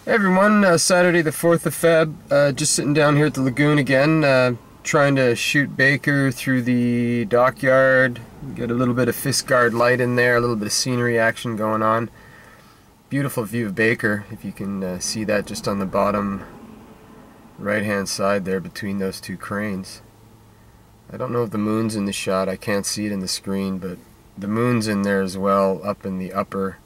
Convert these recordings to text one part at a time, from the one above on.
Hey everyone, Saturday the 4th of Feb, just sitting down here at the lagoon again, trying to shoot Baker through the dockyard, get a little bit of Fiskard light in there, a little bit of scenery action going on. Beautiful view of Baker, if you can see that just on the bottom right hand side there between those two cranes. I don't know if the moon's in the shot, I can't see it in the screen, but the moon's in there as well, up in the upper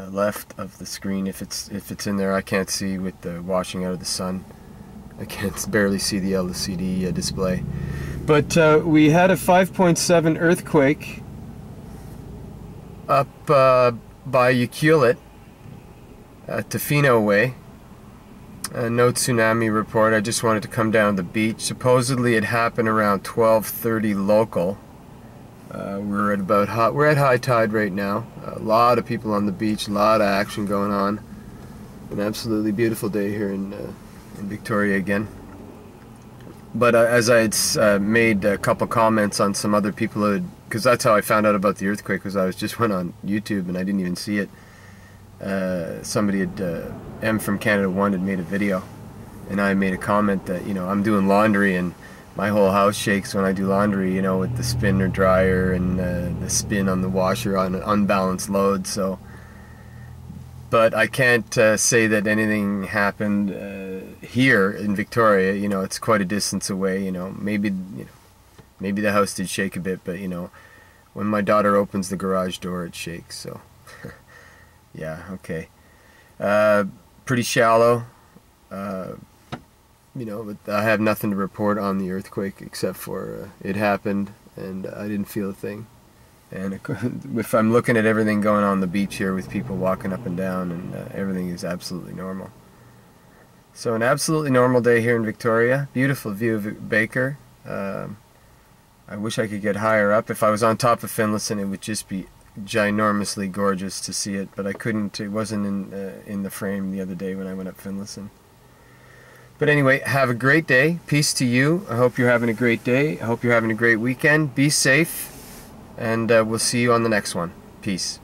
left of the screen. If it's in there, I can't see with the washing out of the sun. I can't barely see the LCD display. But we had a 5.7 earthquake up by Ucluelet, Tofino way. No tsunami report. I just wanted to come down to the beach. Supposedly it happened around 12:30 local. We're at high tide right now. A lot of people on the beach, a lot of action going on. An absolutely beautiful day here in Victoria again. But as I had made a couple comments on some other people, because that's how I found out about the earthquake, was I just went on YouTube and I didn't even see it. Somebody had, M from Canada 1 had made a video, and I made a comment that, I'm doing laundry and my whole house shakes when I do laundry, with the spinner dryer and the spin on the washer on an unbalanced load. So, but I can't say that anything happened here in Victoria. It's quite a distance away. Maybe the house did shake a bit, but when my daughter opens the garage door, it shakes. So, yeah, okay. Pretty shallow. But I have nothing to report on the earthquake except for it happened and I didn't feel a thing. And if I'm looking at everything going on the beach here with people walking up and down, and everything is absolutely normal. So an absolutely normal day here in Victoria. Beautiful view of Baker. I wish I could get higher up. If I was on top of Finlayson, it would just be ginormously gorgeous to see it, but I couldn't. It wasn't in the frame the other day when I went up Finlayson. But anyway, have a great day. Peace to you. I hope you're having a great day. I hope you're having a great weekend. Be safe, and we'll see you on the next one. Peace.